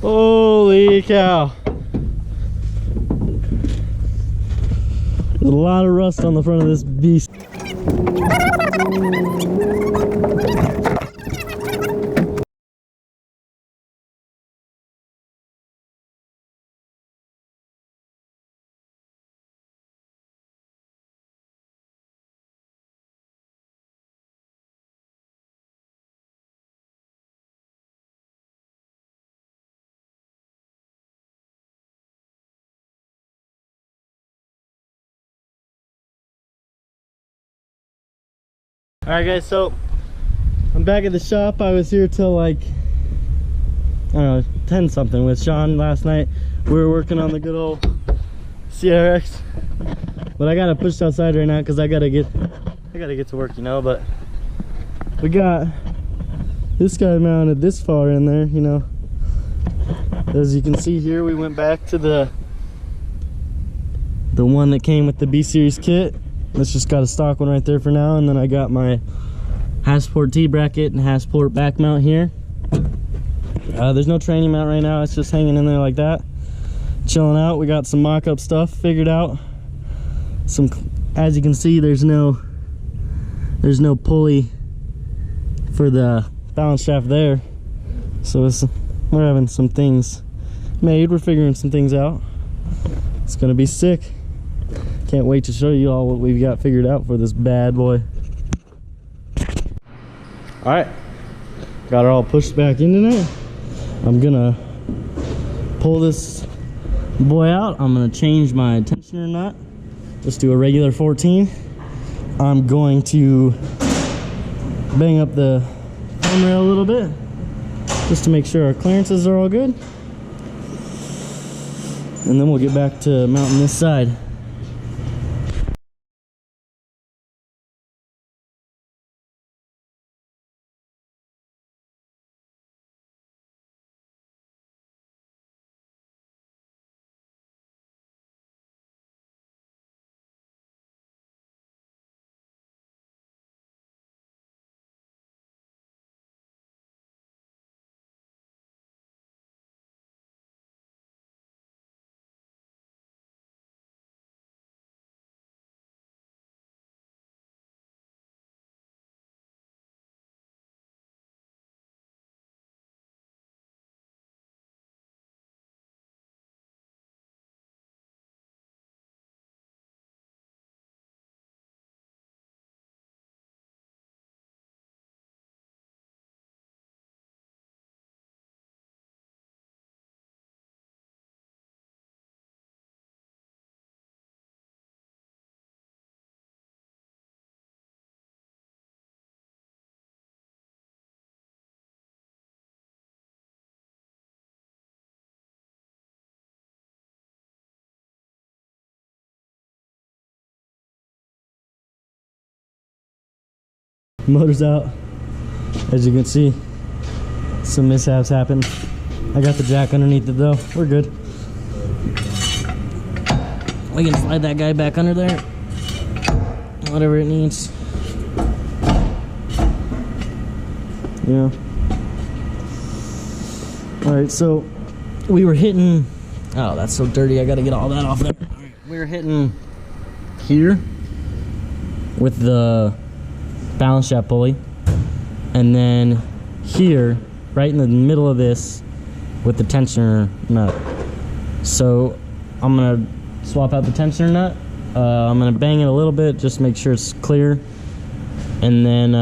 Holy cow. There's a lot of rust on the front of this beast. Alright guys, so I'm back at the shop. I was here till like, I don't know, 10 something with Sean last night. We were working on the good old CRX, but I got it pushed outside right now because I gotta get to work, you know. But we got this guy mounted this far in there, you know. As you can see here, we went back to the one that came with the B series kit. Let's just got a stock one right there for now, and then I got my Hassport T-bracket and Hassport back mount here. There's no training mount right now, it's just hanging in there like that, chilling out. We got some mock-up stuff figured out. As you can see, there's no pulley for the balance shaft there, so we're having some things made. We're figuring some things out. It's gonna be sick. Can't wait to show you all what we've got figured out for this bad boy. All right, got it all pushed back into there. I'm gonna pull this boy out. I'm gonna change my tensioner nut. Just do a regular 14. I'm going to bang up the frame rail a little bit just to make sure our clearances are all good. And then we'll get back to mounting this side. Motor's out. As you can see, some mishaps happened. I got the jack underneath it though. We're good. We can slide that guy back under there. Whatever it needs. Yeah. Alright, so we were hitting, oh, that's so dirty. I gotta get all that off there. We were hitting here with the balance shaft pulley, and then here right in the middle of this with the tensioner nut. So I'm gonna swap out the tensioner nut. I'm gonna bang it a little bit, just make sure it's clear, and then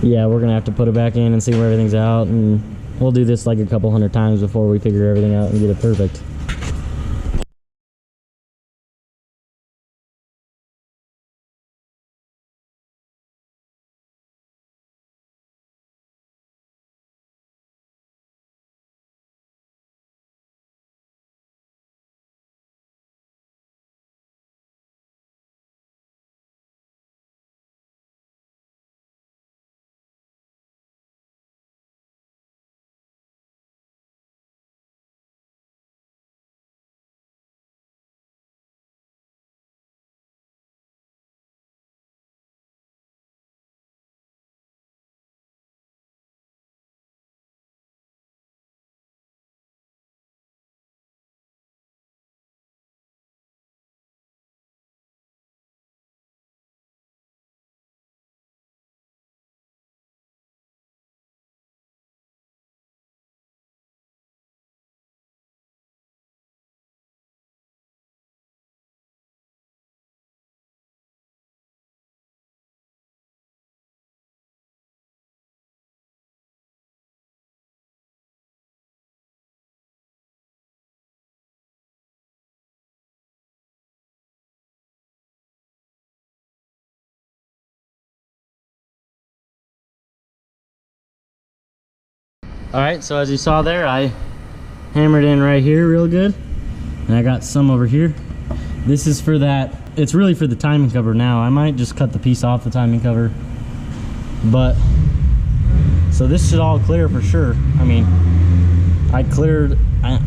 yeah, we're gonna have to put it back in and see where everything's out, and we'll do this like a couple hundred times before we figure everything out and get it perfect. All right, so as you saw there, I hammered in right here real good, and I got some over here. This is for that, it's really for the timing cover now. I might just cut the piece off the timing cover, but so this should all clear for sure. I mean, I cleared, I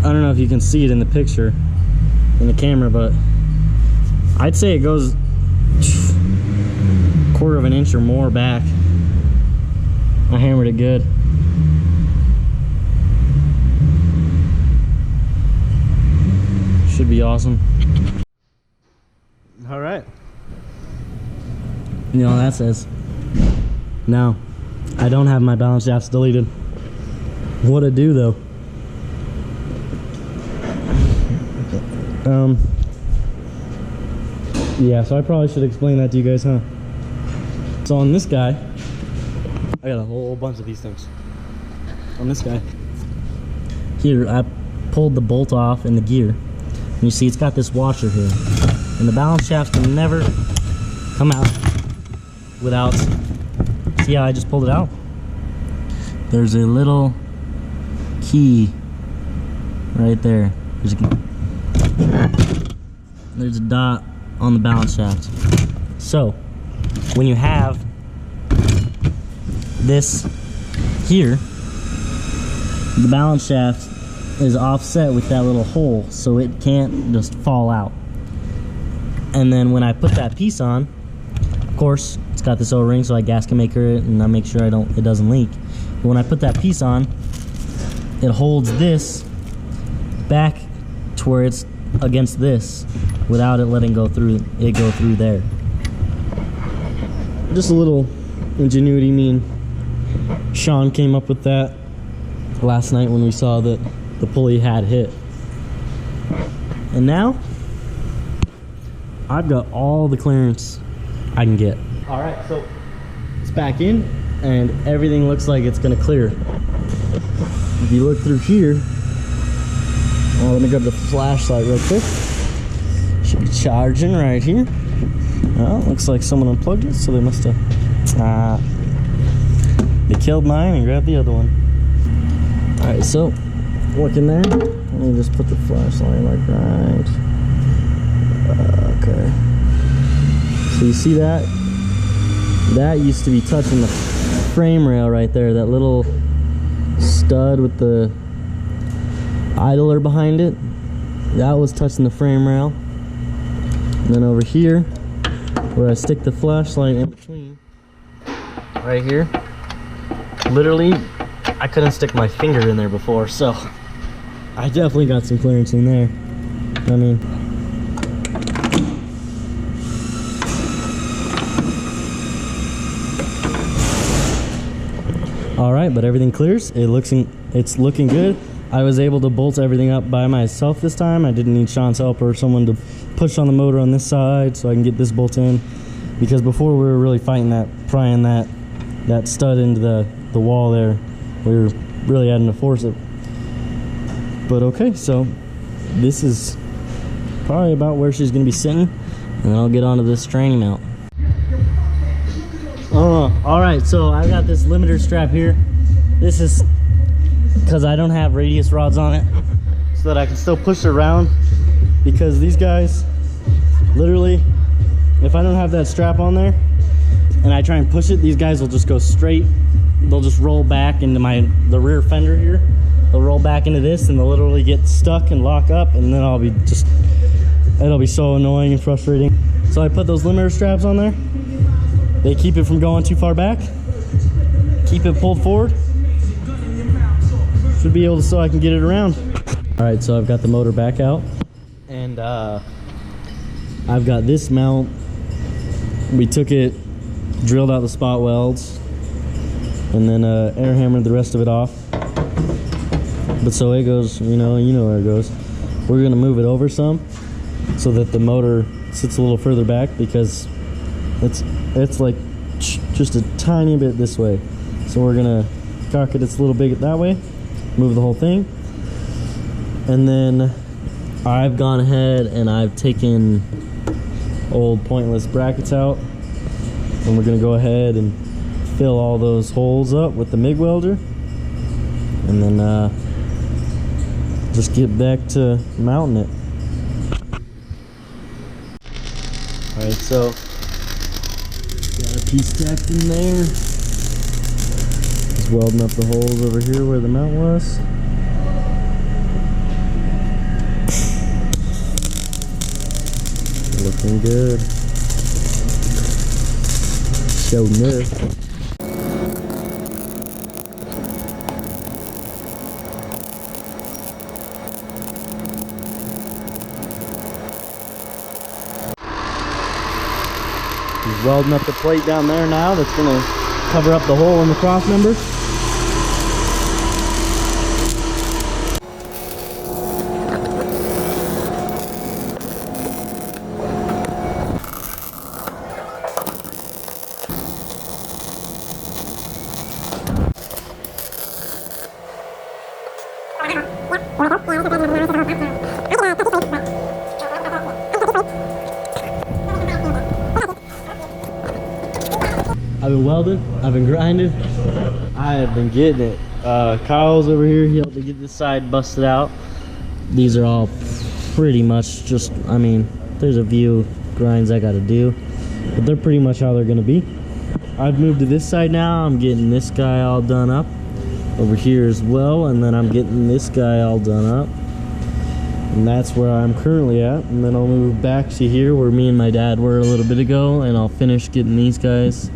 don't know if you can see it in the picture in the camera, but I'd say it goes a quarter of an inch or more back. I hammered it good. Should be awesome. All right. You know what that says? Now, I don't have my balance shafts deleted. What to do though? Yeah, so I probably should explain that to you guys, huh? So on this guy, I got a whole bunch of these things. On this guy, here I pulled the bolt off in the gear, and you see it's got this washer here, and the balance shafts can never come out without. See how I just pulled it out? There's a little key right there. There's a dot on the balance shaft. So when you have this here, the balance shaft is offset with that little hole, so it can't just fall out. And then when I put that piece on, of course it's got this O-ring, so I gasket maker it and I make sure it doesn't leak. But when I put that piece on, it holds this back to where it's against this without it letting go through there. Just a little ingenuity. Sean came up with that last night when we saw that the pulley had hit. And now I've got all the clearance I can get. All right, so it's back in and everything looks like it's gonna clear. If you look through here, let me grab the flashlight real quick. Should be charging right here. Well, looks like someone unplugged it, so they must have they killed mine and grabbed the other one. All right, so looking there, let me just put the flashlight like right. Okay. So you see that? That used to be touching the frame rail right there. That little stud with the idler behind it, that was touching the frame rail. And then over here, where I stick the flashlight in between, right here, literally, I couldn't stick my finger in there before, so I definitely got some clearance in there. I mean, all right, but everything clears. It's looking good. I was able to bolt everything up by myself this time. I didn't need Sean's help or someone to push on the motor on this side so I can get this bolt in, because before we were really fighting that, prying that stud into the wall there. We were really having to force it. But okay, so this is probably about where she's gonna be sitting, and then I'll get onto this training mount. All right, so I got this limiter strap here. This is because I don't have radius rods on it, so that I can still push it around, because these guys, literally, if I don't have that strap on there and I try and push it, these guys will just go straight. They'll just roll back into the rear fender here. They'll roll back into this and they'll literally get stuck and lock up, and then it'll be so annoying and frustrating. So I put those limiter straps on there. They keep it from going too far back, keep it pulled forward. Should be able to, so I can get it around. All right, so I've got the motor back out, and I've got this mount. We took it, drilled out the spot welds, and then air hammered the rest of it off. But so it goes, you know where it goes. We're gonna move it over some so that the motor sits a little further back, because it's like just a tiny bit this way. So we're gonna cock it, it's a little big that way, move the whole thing. And then I've gone ahead and I've taken old pointless brackets out, and we're gonna go ahead and fill all those holes up with the MIG welder, and then just get back to mounting it. Alright, so got a piece stacked in there. Just welding up the holes over here where the mount was. Looking good. So enough. He's welding up the plate down there now that's going to cover up the hole in the cross member. I've been welding, I've been grinding, I have been getting it. Kyle's over here, he helped me get this side busted out. These are all pretty much just, I mean, there's a few grinds I gotta do, but they're pretty much how they're gonna be. I've moved to this side now, I'm getting this guy all done up over here as well, and then I'm getting this guy all done up. And that's where I'm currently at, and then I'll move back to here where me and my dad were a little bit ago, and I'll finish getting these guys.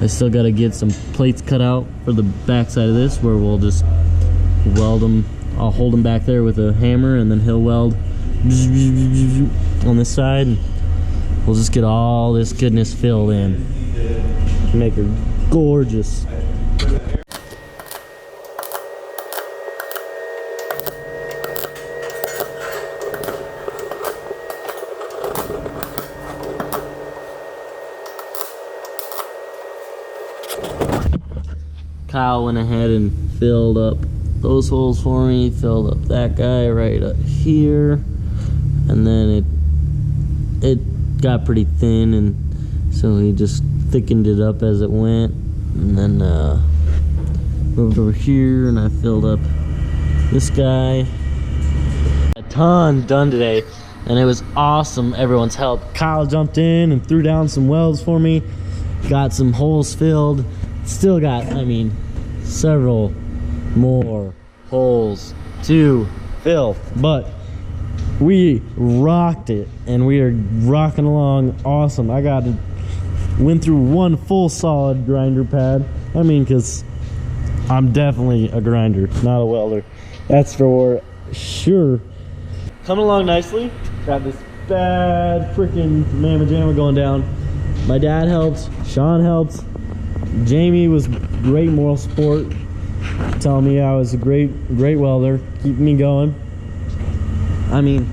I still got to get some plates cut out for the back side of this where we'll just weld them. I'll hold them back there with a hammer, and then he'll weld on this side, and we'll just get all this goodness filled in. Make her gorgeous. Kyle went ahead and filled up those holes for me, filled up that guy right up here, and then it got pretty thin, and so he just thickened it up as it went, and then moved over here and I filled up this guy. A ton done today, and it was awesome, everyone's help. Kyle jumped in and threw down some welds for me, got some holes filled. Still got, I mean, several more holes to fill, but we rocked it, and we are rocking along awesome. Went through one full solid grinder pad. I mean, because I'm definitely a grinder, not a welder. That's for sure. Coming along nicely. Got this bad freaking mamma jamma going down. My dad helped, Sean helped. Jamie was great moral support, telling me I was a great welder, keeping me going. I mean,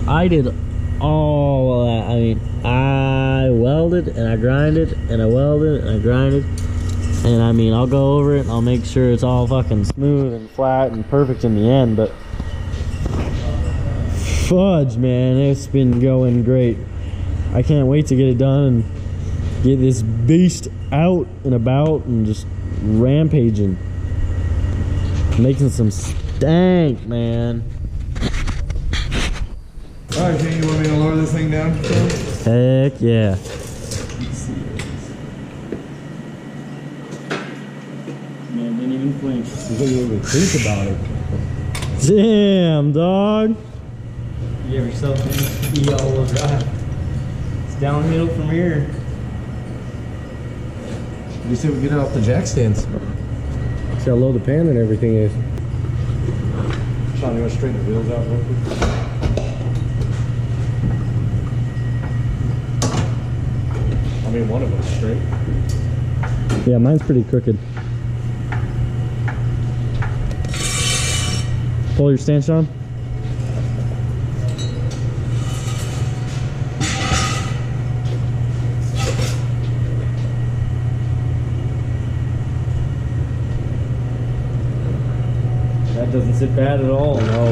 I did all of that. I mean, I welded and I grinded and I welded and I grinded, and I mean, I'll go over it and I'll make sure it's all fucking smooth and flat and perfect in the end, but fudge, man, it's been going great. I can't wait to get it done and get this beast out and about and just rampaging, making some stank, man. All right, Jane, you want me to lower this thing down? Heck yeah. Man, didn't even flinch. You didn't even think about it. Damn, dog. You have yourself an all-wheel drive. It's downhill from here. You said we get it off the jack stands. See how low the pan and everything is. Sean, you want to straighten the wheels out real quick? I mean, one of them's straight. Yeah, mine's pretty crooked. Pull your stance, Sean. That doesn't sit bad at all. No.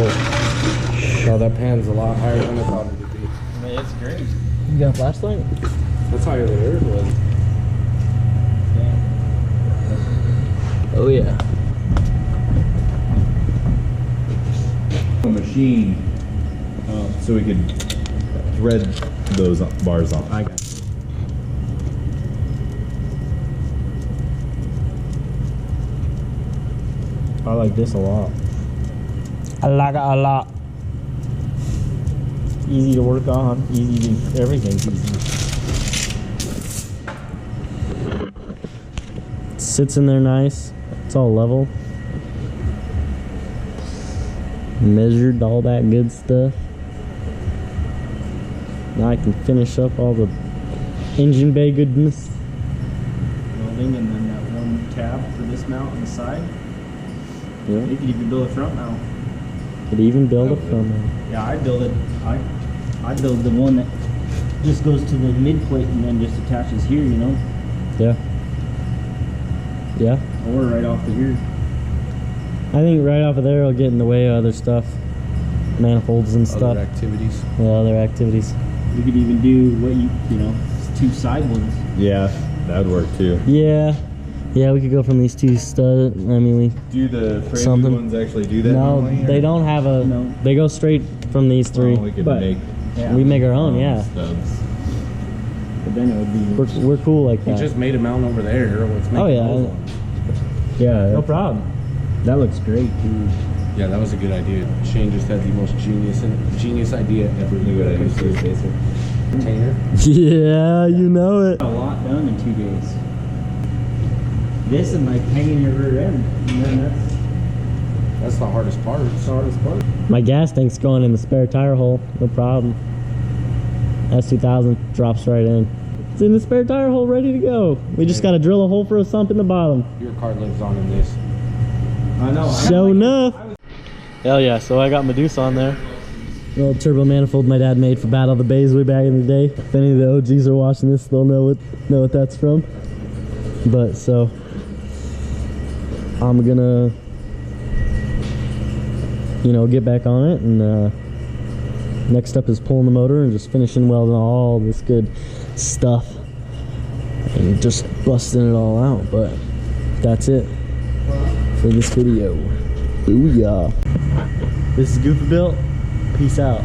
No, that pan's a lot higher than I thought it would be. I mean, it's great. You got a flashlight? That's higher than yours was. Yeah. Oh yeah. machine so we could thread those bars on. I got you. I like this a lot. I like it a lot. Easy to work on. Easy to, everything's easy. Sits in there nice. It's all level. Measured, all that good stuff. Now I can finish up all the engine bay goodness. Welding, and then that one tab for this mount on the side. Yeah. You could even build a front mount. Could even build a front mount. Yeah, I build it. I build the one that just goes to the mid plate and then just attaches here, you know? Yeah. Yeah. Or right off of here. I think right off of there it'll get in the way of other stuff. Manifolds and stuff. Other activities. Yeah, other activities. We could even do what you know, 2 side ones. Yeah, that would work too. Yeah. Yeah, we could go from these 2 stud. I mean, we Do the framing ones actually do that? No, normally, they don't have a. No. They go straight from these 3. We could but make. yeah. We make our own, yeah. Stubs. But then it would be. We're cool like that. You just made a mount over there. Let's make yeah. Yeah. No problem. That looks great, dude. Yeah, that was a good idea. Shane just had the most genius idea ever. Good idea. Container. Yeah, you know it. A lot done in 2 days. This and like hanging your rear end, and then That's the hardest part. that's the hardest part. My gas tank's going in the spare tire hole. No problem. S2000 drops right in. It's in the spare tire hole, ready to go. We just got to drill a hole for a sump in the bottom. Your car lives on in this. I know. Sure enough. Hell yeah, so I got Medusa on there. Little turbo manifold my dad made for Battle of the Bays way back in the day. If any of the OGs are watching this, they'll know what that's from. But so I'm gonna, you know, get back on it, and next up is pulling the motor and just finishing welding all this good stuff and just busting it all out. But that's it for this video. Booyah. This is GoofyBuilt. Peace out.